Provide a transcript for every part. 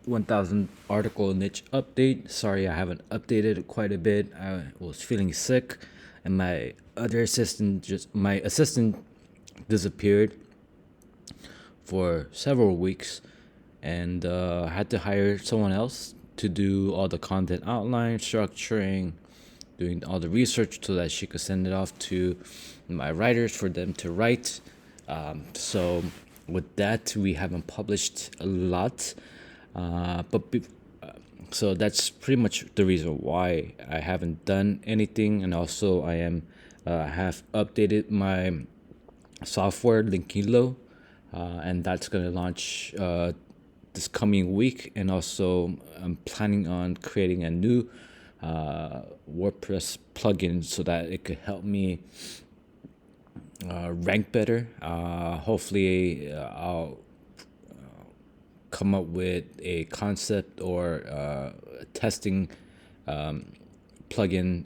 1000 article niche update. Sorry, I haven't updated quite a bit. I was feeling sick, and my assistant disappeared for several weeks, and I had to hire someone else to do all the content outline, structuring, doing all the research so that she could send it off to my writers for them to write. So with that, we haven't published a lot, so that's pretty much the reason why I haven't done anything, and also have updated my software Linkilo, and that's gonna launch this coming week. And also, I'm planning on creating a new WordPress plugin so that it could help me rank better. Hopefully, I'll come up with a concept or testing plugin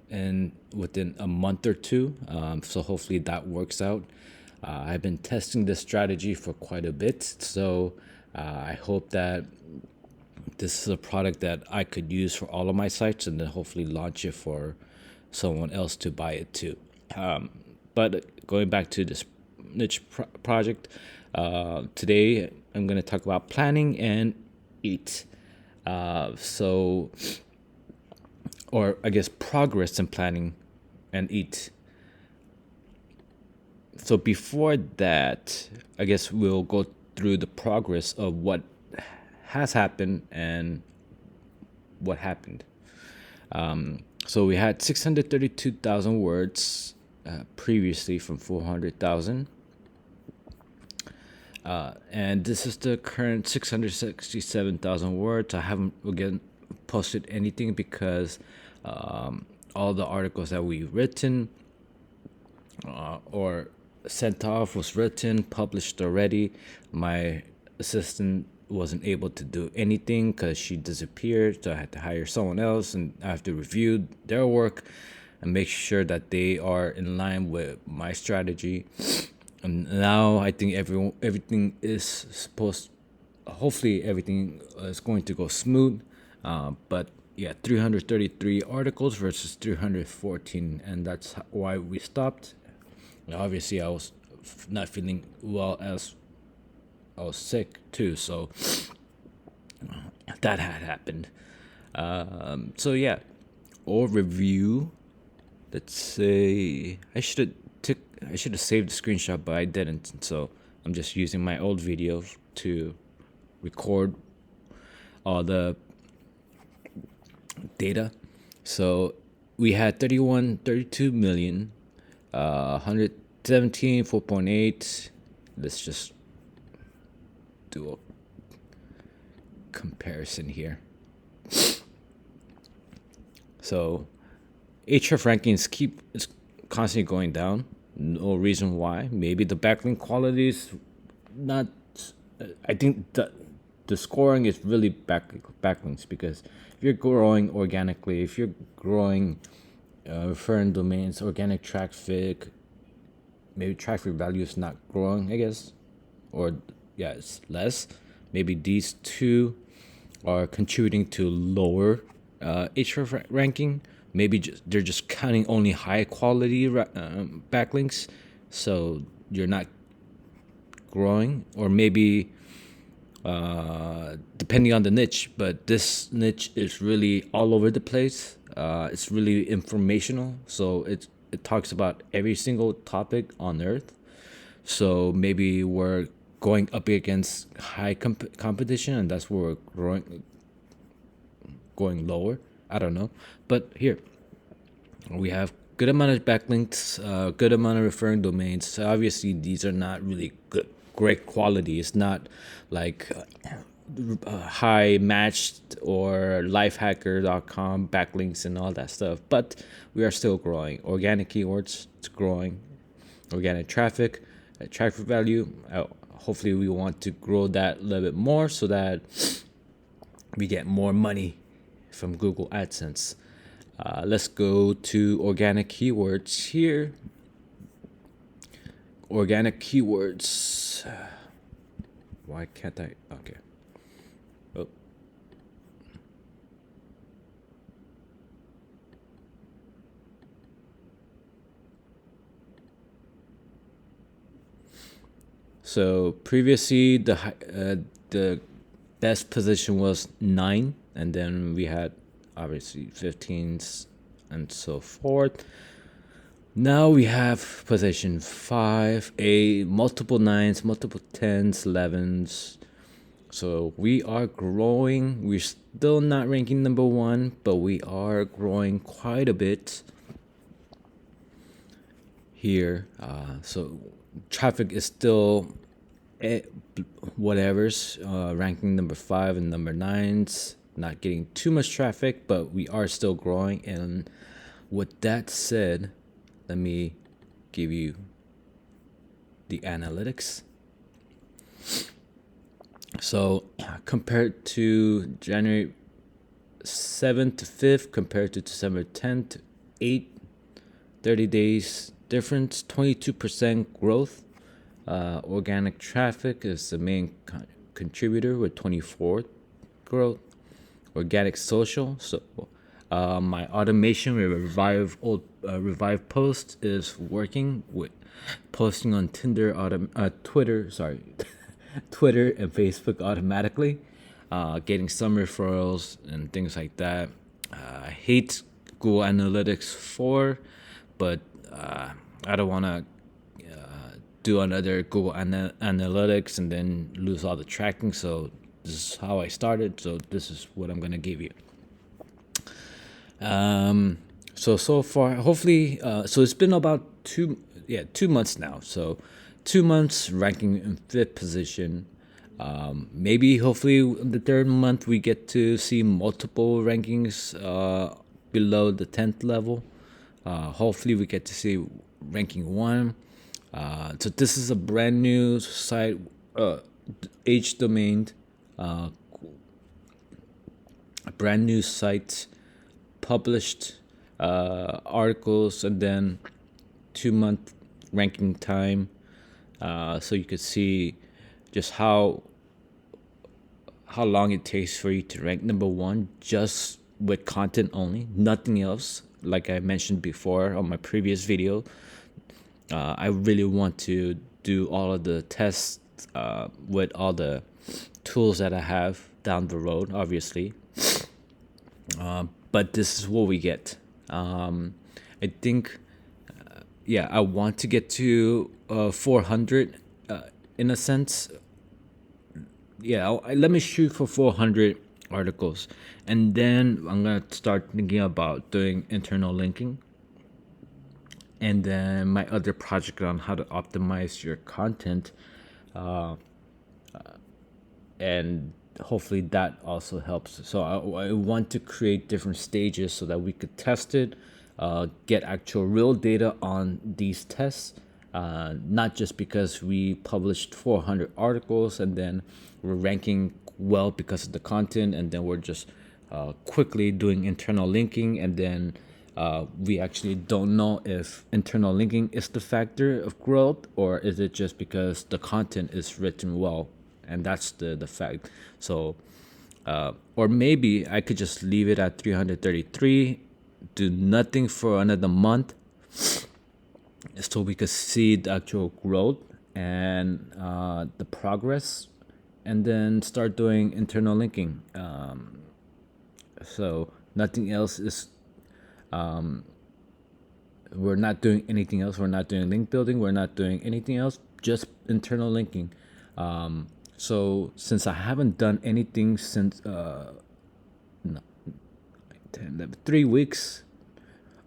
and within a month or two. So hopefully that works out. I've been testing this strategy for quite a bit, so I hope that this is a product that I could use for all of my sites, and then hopefully launch it for someone else to buy it too. But going back to this niche project, today I'm going to talk about planning and eat. So, or I guess progress in planning and eat. So before that, I guess we'll go through the progress of what has happened and what happened. So we had 632,000 words previously from 400,000. And this is the current 667,000 words. I haven't, again, posted anything because all the articles that we've written or sent off was written, published already. My assistant wasn't able to do anything because she disappeared, so I had to hire someone else, and I have to review their work and make sure that they are in line with my strategy. And now I think everything is supposed. Hopefully, everything is going to go smooth. But yeah, 333 articles versus 314, and that's why we stopped. Obviously, I was not feeling well, as I was sick too, so that had happened. So yeah, overview. Let's say I should have saved the screenshot, but I didn't. So I'm just using my old video to record all the data. So we had 32 million, 117, 4.8. Let's just do a comparison here. So href rankings it's constantly going down. No reason why. Maybe the backlink quality is not. I think the scoring is really backlinks, because if you're growing organically, if you're growing referring domains, organic traffic, maybe traffic value is not growing, I guess, or yeah, it's less. Maybe these two are contributing to lower href ranking. Maybe they're just counting only high quality backlinks, so you're not growing. Or maybe depending on the niche, but this niche is really all over the place. It's really informational, so it talks about every single topic on earth. So maybe we're going up against high competition, and that's where we're going lower. I don't know, but here we have good amount of backlinks, good amount of referring domains. So obviously, these are not really great quality. It's not like high matched or lifehacker.com backlinks and all that stuff, but we are still growing. Organic keywords, it's growing. Organic traffic, traffic value. Hopefully, we want to grow that a little bit more so that we get more money from Google AdSense. Let's go to organic keywords here. Organic keywords. Why can't I? Okay. Oh, so previously the best position was 9, and then we had obviously 15s and so forth. Now we have position 5, a multiple 9s, multiple 10s, 11s. So we are growing. We're still not ranking number 1, but we are growing quite a bit here. So traffic is still eh, whatever's ranking number 5 and number 9s. Not getting too much traffic, but we are still growing. And with that said, let me give you the analytics. So compared to January 7th to 5th, compared to December 10th to 8th, 30 days difference, 22% growth. Organic traffic is the main contributor with 24 growth. Organic social, so my automation with revive post is working with posting on Twitter, Twitter and Facebook automatically, getting some referrals and things like that. I hate Google Analytics 4, but I don't want to do another Google Analytics and then lose all the tracking. So this is how I started. So this is what I'm gonna give you. So far, hopefully, so it's been about 2 months now. So 2 months ranking in 5th position. Maybe hopefully the 3rd month we get to see multiple rankings below the 10th level. Hopefully we get to see ranking 1. So this is a brand new site, H domain, a brand new site, published articles, and then 2-month ranking time. So you could see just how long it takes for you to rank number 1 just with content only, nothing else. Like I mentioned before on my previous video, I really want to do all of the tests with all the tools that I have down the road, obviously. But this is what we get. I think, I want to get to 400 in a sense. Let me shoot for 400 articles, and then I'm gonna start thinking about doing internal linking, and then my other project on how to optimize your content, and hopefully that also helps. So I want to create different stages so that we could test it, get actual real data on these tests, not just because we published 400 articles and then we're ranking well because of the content, and then we're just quickly doing internal linking, and then we actually don't know if internal linking is the factor of growth, or is it just because the content is written well, and that's the fact. So or maybe I could just leave it at 333, do nothing for another month, so we could see the actual growth and the progress, and then start doing internal linking. So nothing else is, we're not doing anything else. We're not doing link building. We're not doing anything else, just internal linking. So since I haven't done anything since 3 weeks,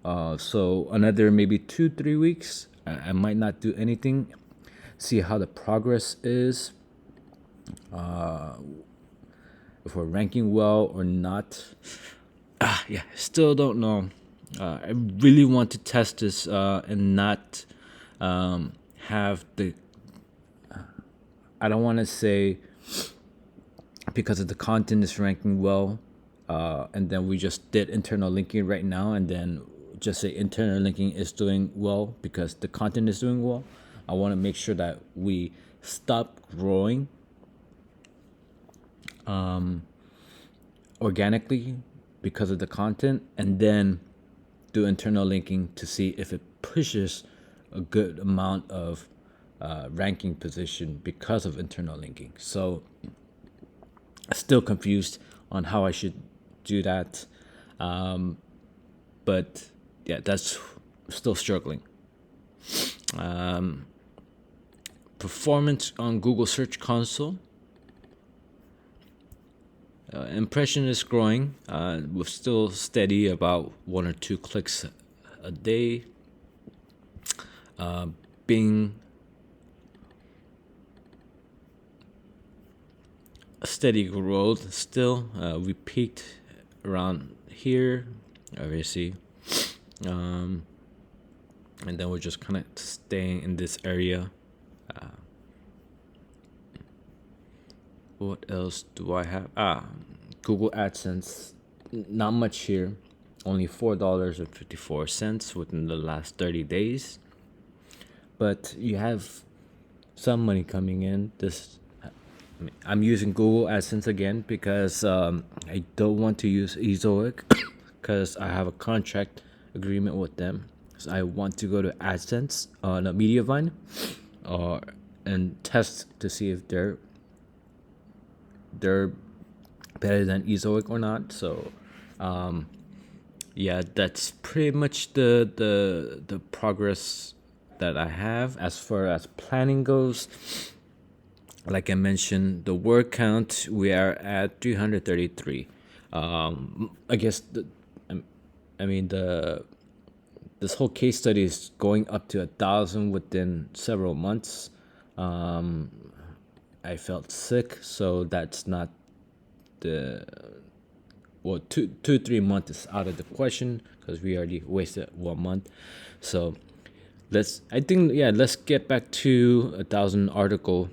so another maybe 2-3 weeks, I might not do anything. See how the progress is, if we're ranking well or not. Still don't know. I really want to test this and not have the. I don't want to say because of the content is ranking well, and then we just did internal linking right now, and then just say internal linking is doing well because the content is doing well. I want to make sure that we stop growing. organically because of the content, and then do internal linking to see if it pushes a good amount of ranking position because of internal linking. So still confused on how I should do that. But yeah, that's still struggling. Performance on Google Search Console. Impression is growing. We're still steady about 1 or 2 clicks a day. Being a steady growth still. We peaked around here, obviously. And then we're just kind of staying in this area. What else do I have? Google AdSense. Not much here. Only $4.54 within the last 30 days. But you have some money coming in. I'm using Google AdSense again because I don't want to use Ezoic because I have a contract agreement with them. So I want to go to AdSense on a Mediavine and test to see if they're better than Ezoic or not. So yeah, that's pretty much the progress that I have as far as planning goes. Like I mentioned, the word count, we are at 333. I guess this whole case study is going up to 1,000 within several months. I felt sick, so that's not the 3 months is out of the question because we already wasted 1 month. So let's get back to 1,000 article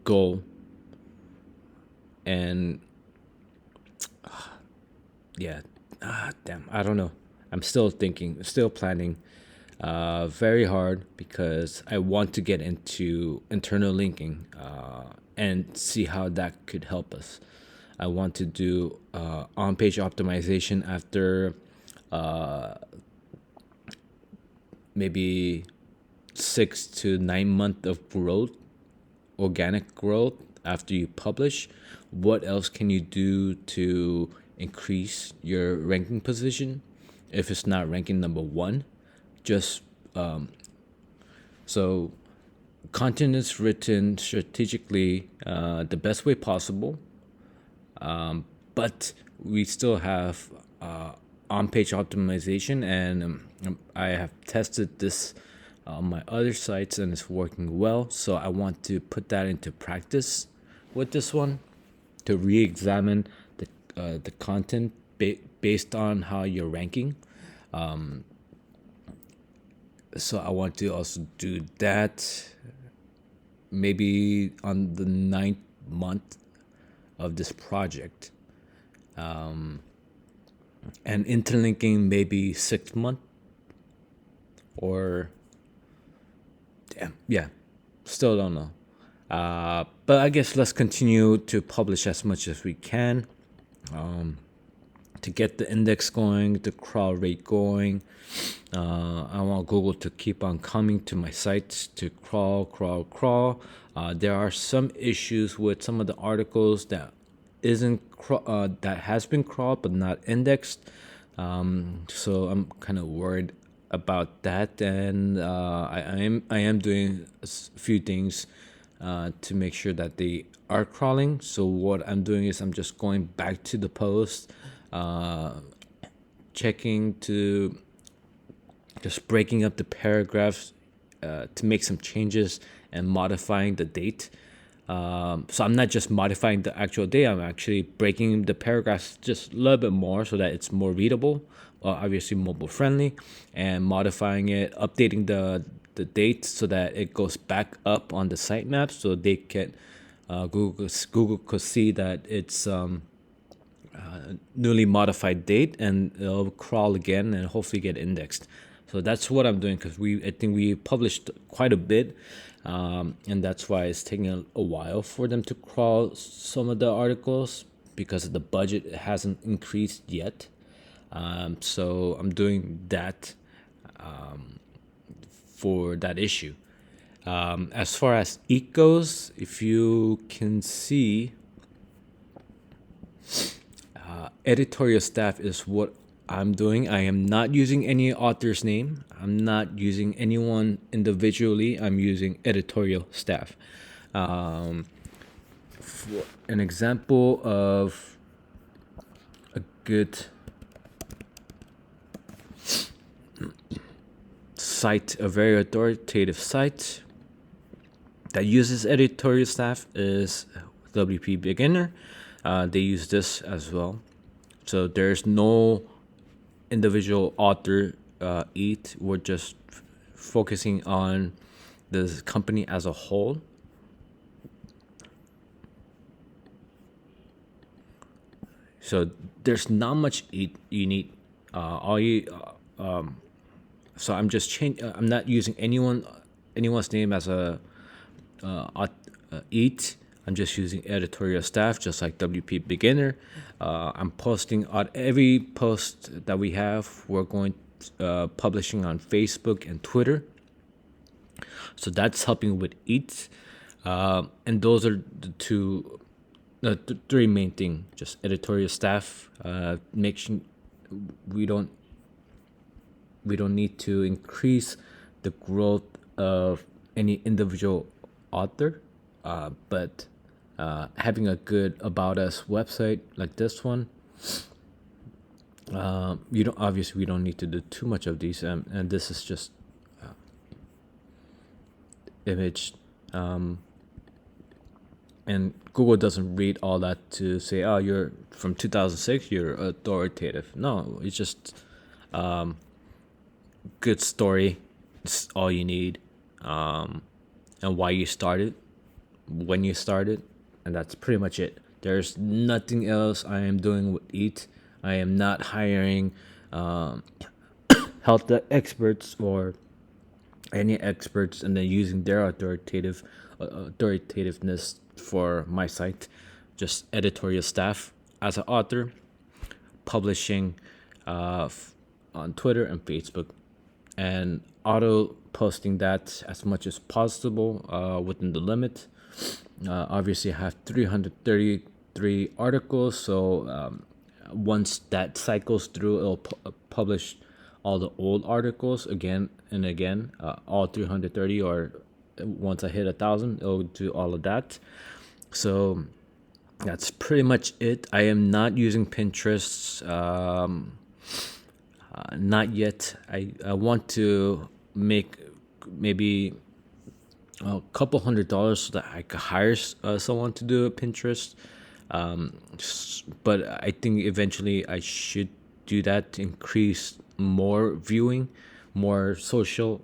goal. And damn, I don't know. I'm still thinking, still planning very hard because I want to get into internal linking and see how that could help us. I want to do on-page optimization after maybe 6 to 9 months of growth, organic growth after you publish. What else can you do to increase your ranking position if it's not ranking number 1? Just so content is written strategically the best way possible, but we still have on-page optimization, and I have tested this on my other sites and it's working well. So I want to put that into practice with this one to re-examine the content based on how you're ranking. So I want to also do that maybe on the 9th month of this project. And interlinking maybe 6th month or still don't know. But I guess let's continue to publish as much as we can to get the index going, the crawl rate going. I want Google to keep on coming to my sites to crawl. There are some issues with some of the articles that that has been crawled but not indexed. So I'm kind of worried about that, and I am doing a few things to make sure that they are crawling. So what I'm doing is I'm just going back to the post, checking to just breaking up the paragraphs to make some changes and modifying the date. So I'm not just modifying the actual date, I'm actually breaking the paragraphs just a little bit more so that it's more readable, obviously mobile friendly, and modifying it, updating the date so that it goes back up on the sitemap so they can Google could see that it's newly modified date, and it'll crawl again and hopefully get indexed. So that's what I'm doing because I think we published quite a bit. And that's why it's taking a while for them to crawl some of the articles because the budget hasn't increased yet. So I'm doing that for that issue. As far as EAT goes, if you can see, editorial staff is what I'm doing. I am not using any author's name. I'm not using anyone individually. I'm using editorial staff. For an example of a good site, a very authoritative site that uses editorial staff is WP Beginner. They use this as well. So there's no individual author EAT. We're just focusing on the company as a whole. So there's not much EAT you need. All you so I'm just I'm not using anyone's name as a EAT. I'm just using editorial staff, just like WP Beginner. I'm posting on every post that we have. We're going publishing on Facebook and Twitter. So that's helping with EAT. And those are the three main things. Just editorial staff. Make sure we don't need to increase the growth of any individual author, but having a good about us website like this one, you don't obviously we don't need to do too much of these, and this is just image, and Google doesn't read all that to say, oh, you're from 2006, you're authoritative. No, it's just good story. It's all you need, and why you started, when you started, and that's pretty much it. There's nothing else I am doing with EAT. I am not hiring health experts or any experts and then using their authoritativeness for my site. Just editorial staff as an author, publishing on Twitter and Facebook, and auto posting that as much as possible within the limit. Obviously, I have 333 articles, so once that cycles through, it'll publish all the old articles again and again, all 330, or once I hit 1,000, it'll do all of that. So that's pretty much it. I am not using Pinterest. Not yet. I want to make maybe a couple $100 so that I could hire someone to do a Pinterest. But I think eventually I should do that to increase more viewing, more social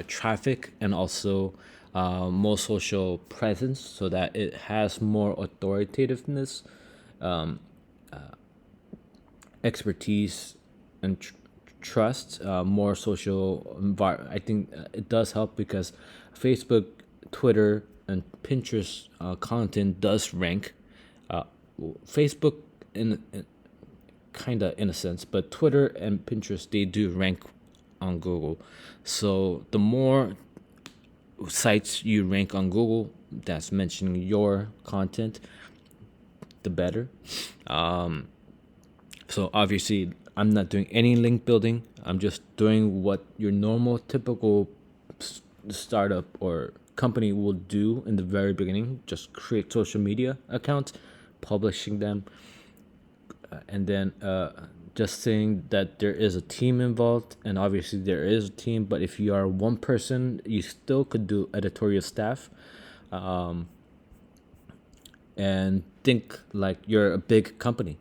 traffic, and also more social presence, so that it has more authoritativeness, expertise, and trust, more social environment. I think it does help because Facebook, Twitter, and Pinterest content does rank. Facebook in kind of in a sense, but Twitter and Pinterest, they do rank on Google. So the more sites you rank on Google that's mentioning your content, the better. So obviously, I'm not doing any link building. I'm just doing what your normal, typical startup or company will do in the very beginning. Just create social media accounts, publishing them, and then just saying that there is a team involved. And obviously, there is a team. But if you are one person, you still could do editorial staff. And think like you're a big company.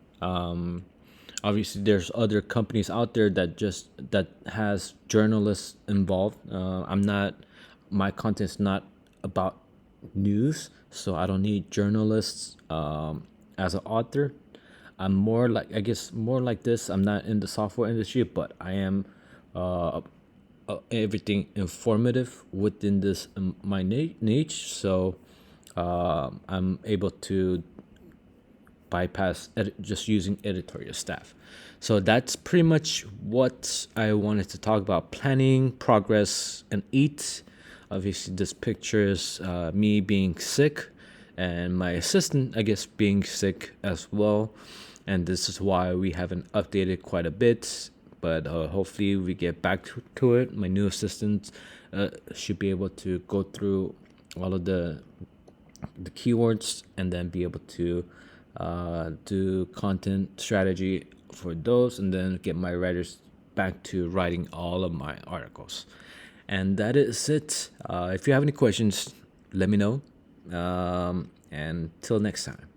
Obviously, there's other companies out there that has journalists involved. My content's not about news, so I don't need journalists as an author. I'm more like this. I'm not in the software industry, but I am everything informative within this my niche. So I'm able to bypass just using editorial staff. So that's pretty much what I wanted to talk about: planning, progress, and eat. Obviously, this pictures me being sick and my assistant, I guess, being sick as well. And this is why we haven't updated quite a bit. But hopefully, we get back to it. My new assistant should be able to go through all of the keywords and then be able to do content strategy for those, and then get my writers back to writing all of my articles. And that is it. If you have any questions, let me know. And till next time.